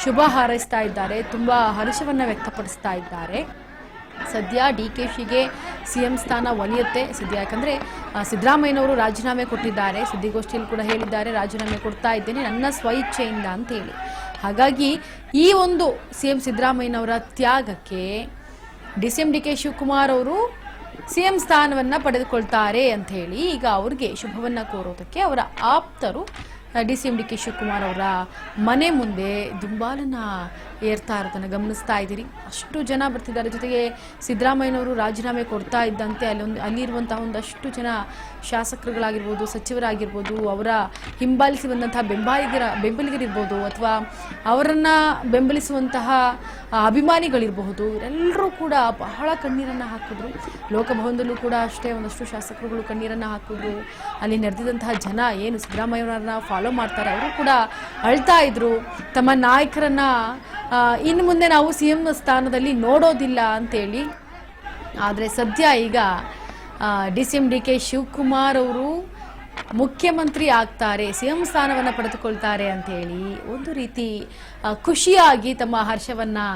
ಶುಭ ಹಾರೈಸ್ತಾ ಇದ್ದಾರೆ, ತುಂಬ ಹರ್ಷವನ್ನು ವ್ಯಕ್ತಪಡಿಸ್ತಾ ಇದ್ದಾರೆ. ಸದ್ಯ DKಶಿಗೆ CM ಸ್ಥಾನ ಒಲಿಯುತ್ತೆ ಸದ್ಯ. ಯಾಕಂದರೆ ಸಿದ್ದರಾಮಯ್ಯನವರು ರಾಜೀನಾಮೆ ಕೊಟ್ಟಿದ್ದಾರೆ, ಸುದ್ದಿಗೋಷ್ಠಿಯಲ್ಲಿ ಕೂಡ ಹೇಳಿದ್ದಾರೆ, ರಾಜೀನಾಮೆ ಕೊಡ್ತಾ ಇದ್ದೇನೆ ನನ್ನ ಸ್ವಇಚ್ಛೆಯಿಂದ ಅಂತ ಹೇಳಿ. ಹಾಗಾಗಿ ಈ ಒಂದು CM ಸಿದ್ದರಾಮಯ್ಯನವರ ತ್ಯಾಗಕ್ಕೆ DCM DK ಶಿವಕುಮಾರ್ ಅವರು CM ಸ್ಥಾನವನ್ನು ಪಡೆದುಕೊಳ್ತಾರೆ ಅಂತ ಹೇಳಿ ಈಗ ಅವ್ರಿಗೆ ಶುಭವನ್ನು ಕೋರೋದಕ್ಕೆ ಅವರ ಆಪ್ತರು DCM DK ಶಿವಕುಮಾರ್ ಅವರ ಮನೆ ಮುಂದೆ ದುಂಬಾಲನ್ನ ಏರ್ತಾ ಇರೋದನ್ನು ಗಮನಿಸ್ತಾ ಇದ್ದೀರಿ. ಅಷ್ಟು ಜನ ಬರ್ತಿದ್ದಾರೆ. ಜೊತೆಗೆ ಸಿದ್ದರಾಮಯ್ಯನವರು ರಾಜೀನಾಮೆ ಕೊಡ್ತಾ ಇದ್ದಂತೆ ಅಲ್ಲಿರುವಂತಹ ಒಂದಷ್ಟು ಜನ ಶಾಸಕರುಗಳಾಗಿರ್ಬೋದು, ಸಚಿವರಾಗಿರ್ಬೋದು, ಅವರ ಹಿಂಬಾಲಿಸಿ ಬಂದಂತಹ ಬೆಂಬಲಿಗರಿರ್ಬೋದು ಅಥವಾ ಅವರನ್ನು ಬೆಂಬಲಿಸುವಂತಹ ಅಭಿಮಾನಿಗಳಿರಬಹುದು, ಇವರೆಲ್ಲರೂ ಕೂಡ ಬಹಳ ಕಣ್ಣೀರನ್ನು ಹಾಕಿದ್ರು. ಲೋಕಭವನದಲ್ಲೂ ಕೂಡ ಅಷ್ಟೇ ಒಂದಷ್ಟು ಶಾಸಕರುಗಳು ಕಣ್ಣೀರನ್ನು ಹಾಕಿದ್ರು. ಅಲ್ಲಿ ನೆರೆದಿದ್ದಂತಹ ಜನ ಏನು ಸಿದ್ದರಾಮಯ್ಯನವರನ್ನ ಫಾಲೋ ಮಾಡ್ತಾರೆ ಅವರು ಕೂಡ ಅಳ್ತಾ ಇದ್ರು. ತಮ್ಮ ನಾಯಕರನ್ನ ಇನ್ನು ಮುಂದೆ ನಾವು CM ಸ್ಥಾನದಲ್ಲಿ ನೋಡೋದಿಲ್ಲ ಅಂತೇಳಿ. ಆದರೆ ಸದ್ಯ ಈಗ DCM DK ಶಿವಕುಮಾರ್ ಅವರು ಮುಖ್ಯಮಂತ್ರಿ ಆಗ್ತಾರೆ, CM ಸ್ಥಾನವನ್ನು ಪಡೆದುಕೊಳ್ತಾರೆ ಅಂತ ಹೇಳಿ ಒಂದು ರೀತಿ ಖುಷಿಯಾಗಿ ತಮ್ಮ ಹರ್ಷವನ್ನು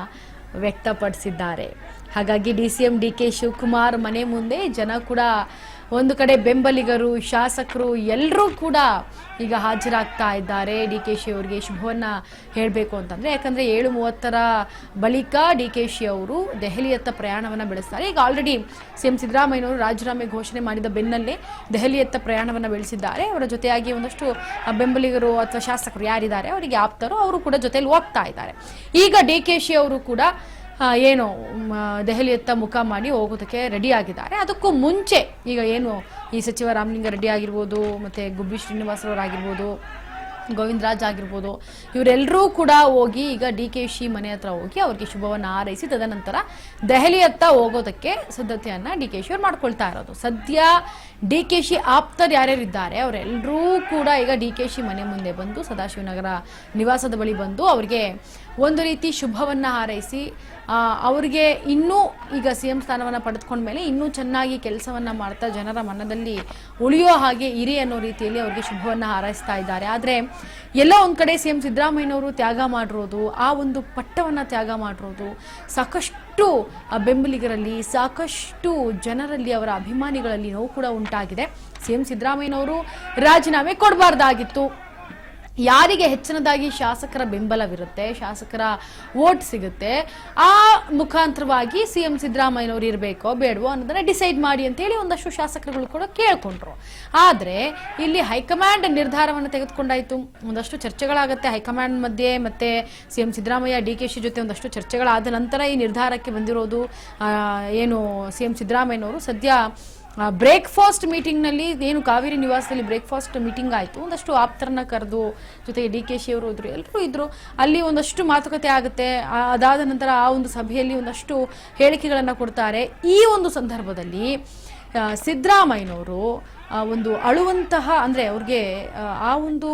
ವ್ಯಕ್ತಪಡಿಸಿದ್ದಾರೆ. ಹಾಗಾಗಿ DCM DK ಶಿವಕುಮಾರ್ ಮನೆ ಮುಂದೆ ಜನ ಕೂಡ ಒಂದು ಕಡೆ ಬೆಂಬಲಿಗರು, ಶಾಸಕರು ಎಲ್ಲರೂ ಕೂಡ ಈಗ ಹಾಜರಾಗ್ತಾ ಇದ್ದಾರೆ DKಶಿ ಅವರಿಗೆ ಶುಭವನ್ನು ಹೇಳಬೇಕು ಅಂತಂದರೆ. ಯಾಕಂದರೆ 7:30 ಬಳಿಕ DKಶಿ ಅವರು ದೆಹಲಿಯತ್ತ ಪ್ರಯಾಣವನ್ನು ಬೆಳೆಸ್ತಾರೆ. ಈಗ ಆಲ್ರೆಡಿ CM ಸಿದ್ದರಾಮಯ್ಯನವರು ರಾಜೀನಾಮೆ ಘೋಷಣೆ ಮಾಡಿದ ಬೆನ್ನಲ್ಲೇ ದೆಹಲಿಯತ್ತ ಪ್ರಯಾಣವನ್ನು ಬೆಳೆಸಿದ್ದಾರೆ. ಅವರ ಜೊತೆಯಾಗಿ ಒಂದಷ್ಟು ಬೆಂಬಲಿಗರು ಅಥವಾ ಶಾಸಕರು ಯಾರಿದ್ದಾರೆ ಅವರಿಗೆ ಆಪ್ತರು ಅವರು ಕೂಡ ಜೊತೆಯಲ್ಲಿ ಹೋಗ್ತಾ ಇದ್ದಾರೆ. ಈಗ DKಶಿ ಅವರು ಕೂಡ ಏನು ದೆಹಲಿಯತ್ತ ಮುಖ ಮಾಡಿ ಹೋಗೋದಕ್ಕೆ ರೆಡಿ ಆಗಿದ್ದಾರೆ. ಅದಕ್ಕೂ ಮುಂಚೆ ಈಗ ಏನು ಈ ಸಚಿವ ರಾಮಲಿಂಗಾರೆಡ್ಡಿ ಆಗಿರ್ಬೋದು, ಮತ್ತು ಗುಬ್ಬಿ ಶ್ರೀನಿವಾಸರವರಾಗಿರ್ಬೋದು, ಗೋವಿಂದರಾಜ್ ಆಗಿರ್ಬೋದು, ಇವರೆಲ್ಲರೂ ಕೂಡ ಹೋಗಿ ಈಗ DKಶಿ ಮನೆ ಹತ್ರ ಹೋಗಿ ಅವ್ರಿಗೆ ಶುಭವನ್ನು ಹಾರೈಸಿ ತದನಂತರ ದೆಹಲಿಯತ್ತ ಹೋಗೋದಕ್ಕೆ ಸಿದ್ಧತೆಯನ್ನು DKಶಿ ಅವ್ರು ಮಾಡ್ಕೊಳ್ತಾ ಇರೋದು. ಸದ್ಯ DKಶಿ ಆಪ್ತರು ಯಾರ್ಯಾರಿದ್ದಾರೆ ಅವರೆಲ್ಲರೂ ಕೂಡ ಈಗ DKಶಿ ಮನೆ ಮುಂದೆ ಬಂದು ಸದಾಶಿವನಗರ ನಿವಾಸದ ಬಳಿ ಬಂದು ಅವರಿಗೆ ಒಂದು ರೀತಿ ಶುಭವನ್ನು ಹಾರೈಸಿ ಅವರಿಗೆ ಇನ್ನೂ ಈಗ CM ಸ್ಥಾನವನ್ನು ಪಡೆದುಕೊಂಡ ಮೇಲೆ ಇನ್ನೂ ಚೆನ್ನಾಗಿ ಕೆಲಸವನ್ನು ಮಾಡ್ತಾ ಜನರ ಮನದಲ್ಲಿ ಉಳಿಯೋ ಹಾಗೆ ಇರಿ ಅನ್ನೋ ರೀತಿಯಲ್ಲಿ ಅವರಿಗೆ ಶುಭವನ್ನು ಹಾರೈಸ್ತಾ ಇದ್ದಾರೆ. ಆದರೆ ಎಲ್ಲ ಒಂದು ಕಡೆ CM ಸಿದ್ದರಾಮಯ್ಯನವರು ತ್ಯಾಗ ಮಾಡಿರೋದು, ಆ ಒಂದು ಪಟ್ಟವನ್ನು ತ್ಯಾಗ ಮಾಡಿರೋದು ಸಾಕಷ್ಟು ಬೆಂಬಲಿಗರಲ್ಲಿ, ಸಾಕಷ್ಟು ಜನರಲ್ಲಿ, ಅವರ ಅಭಿಮಾನಿಗಳಲ್ಲಿ ನೋವು ಕೂಡ ಉಂಟಾಗಿದೆ. CM ಸಿದ್ದರಾಮಯ್ಯನವರು ರಾಜೀನಾಮೆ ಕೊಡಬಾರ್ದಾಗಿತ್ತು. ಯಾರಿಗೆ ಹೆಚ್ಚಿನದಾಗಿ ಶಾಸಕರ ಬೆಂಬಲವಿರುತ್ತೆ, ಶಾಸಕರ ವೋಟ್ ಸಿಗುತ್ತೆ, ಆ ಮುಖಾಂತರವಾಗಿ CM ಸಿದ್ದರಾಮಯ್ಯನವರು ಇರಬೇಕೋ ಬೇಡವೋ ಅನ್ನೋದನ್ನ ಡಿಸೈಡ್ ಮಾಡಿ ಅಂತೇಳಿ ಒಂದಷ್ಟು ಶಾಸಕರುಗಳು ಕೂಡ ಕೇಳ್ಕೊಂಡ್ರು. ಆದರೆ ಇಲ್ಲಿ ಹೈಕಮಾಂಡ್ ನಿರ್ಧಾರವನ್ನು ತೆಗೆದುಕೊಂಡಾಯ್ತು. ಒಂದಷ್ಟು ಚರ್ಚೆಗಳಾಗುತ್ತೆ ಹೈಕಮಾಂಡ್ ಮಧ್ಯೆ, ಮತ್ತೆ CM ಸಿದ್ದರಾಮಯ್ಯ DKಶಿ ಜೊತೆ ಒಂದಷ್ಟು ಚರ್ಚೆಗಳಾದ ನಂತರ ಈ ನಿರ್ಧಾರಕ್ಕೆ ಬಂದಿರೋದು. ಏನು CM ಸಿದ್ದರಾಮಯ್ಯನವರು ಸದ್ಯ ಬ್ರೇಕ್ಫಾಸ್ಟ್ ಮೀಟಿಂಗ್ನಲ್ಲಿ ಏನು ಕಾವೇರಿ ನಿವಾಸದಲ್ಲಿ ಬ್ರೇಕ್ಫಾಸ್ಟ್ ಮೀಟಿಂಗ್ ಆಯಿತು. ಒಂದಷ್ಟು ಆಪ್ತರನ್ನ ಕರೆದು ಜೊತೆಗೆ DKಶಿ ಅವರು ಇದ್ರು, ಎಲ್ಲರೂ ಇದ್ರು. ಅಲ್ಲಿ ಒಂದಷ್ಟು ಮಾತುಕತೆ ಆಗುತ್ತೆ. ಅದಾದ ನಂತರ ಆ ಒಂದು ಸಭೆಯಲ್ಲಿ ಒಂದಷ್ಟು ಹೇಳಿಕೆಗಳನ್ನು ಕೊಡ್ತಾರೆ. ಈ ಒಂದು ಸಂದರ್ಭದಲ್ಲಿ ಸಿದ್ದರಾಮಯ್ಯನವರು ಒಂದು ಅಳುವಂತಹ, ಅಂದರೆ ಅವ್ರಿಗೆ ಆ ಒಂದು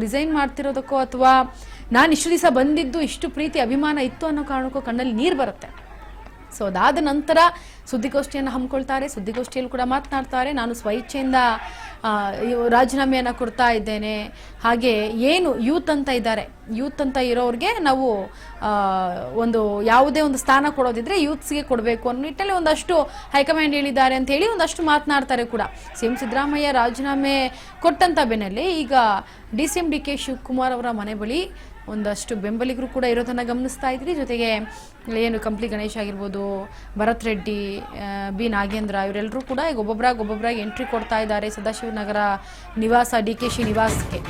ರಿಸೈನ್ ಮಾಡ್ತಿರೋದಕ್ಕೋ ಅಥವಾ ನಾನು ಇಷ್ಟು ದಿವಸ ಬಂದಿದ್ದು ಇಷ್ಟು ಪ್ರೀತಿ ಅಭಿಮಾನ ಇತ್ತು ಅನ್ನೋ ಕಾರಣಕ್ಕೂ ಕಣ್ಣಲ್ಲಿ ನೀರು ಬರುತ್ತೆ. ಸೊ ಅದಾದ ನಂತರ ಸುದ್ದಿಗೋಷ್ಠಿಯನ್ನು ಹಮ್ಮಿಕೊಳ್ತಾರೆ. ಸುದ್ದಿಗೋಷ್ಠಿಯಲ್ಲಿ ಕೂಡ ಮಾತನಾಡ್ತಾರೆ, ನಾನು ಸ್ವಇಚ್ಛೆಯಿಂದ ರಾಜೀನಾಮೆಯನ್ನು ಕೊಡ್ತಾ ಇದ್ದೇನೆ. ಹಾಗೆ ಏನು ಯೂತ್ ಅಂತ ಇದ್ದಾರೆ, ಯೂತ್ ಅಂತ ಇರೋರಿಗೆ ನಾವು ಒಂದು ಯಾವುದೇ ಒಂದು ಸ್ಥಾನ ಕೊಡೋದಿದ್ರೆ ಯೂತ್ಸ್ಗೆ ಕೊಡಬೇಕು ಅನ್ನೋ ನಿಟ್ಟಿನಲ್ಲಿ ಒಂದಷ್ಟು ಹೈಕಮಾಂಡ್ ಹೇಳಿದ್ದಾರೆ ಅಂತ ಹೇಳಿ ಒಂದಷ್ಟು ಮಾತನಾಡ್ತಾರೆ ಕೂಡ. CM ಸಿದ್ದರಾಮಯ್ಯ ರಾಜೀನಾಮೆ ಕೊಟ್ಟಂತ ಬೆನ್ನಲ್ಲೇ ಈಗ DCM DK ಶಿವಕುಮಾರ್ ಅವರ ಮನೆ ಬಳಿ ಒಂದಷ್ಟು ಬೆಂಬಲಿಗರು ಕೂಡ ಇರೋದನ್ನು ಗಮನಿಸ್ತಾ ಇದ್ರಿ. ಜೊತೆಗೆ ಏನು ಕಂಪ್ಲಿ ಗಣೇಶ್ ಆಗಿರ್ಬೋದು, ಭರತ್ ರೆಡ್ಡಿ, ಬಿ ನಾಗೇಂದ್ರ ಇವರೆಲ್ಲರೂ ಕೂಡ ಈಗ ಒಬ್ಬೊಬ್ಬರಾಗಿ ಎಂಟ್ರಿ ಕೊಡ್ತಾ ಇದ್ದಾರೆ ಸದಾಶಿವನಗರ ನಿವಾಸ DKಶಿ ನಿವಾಸಕ್ಕೆ.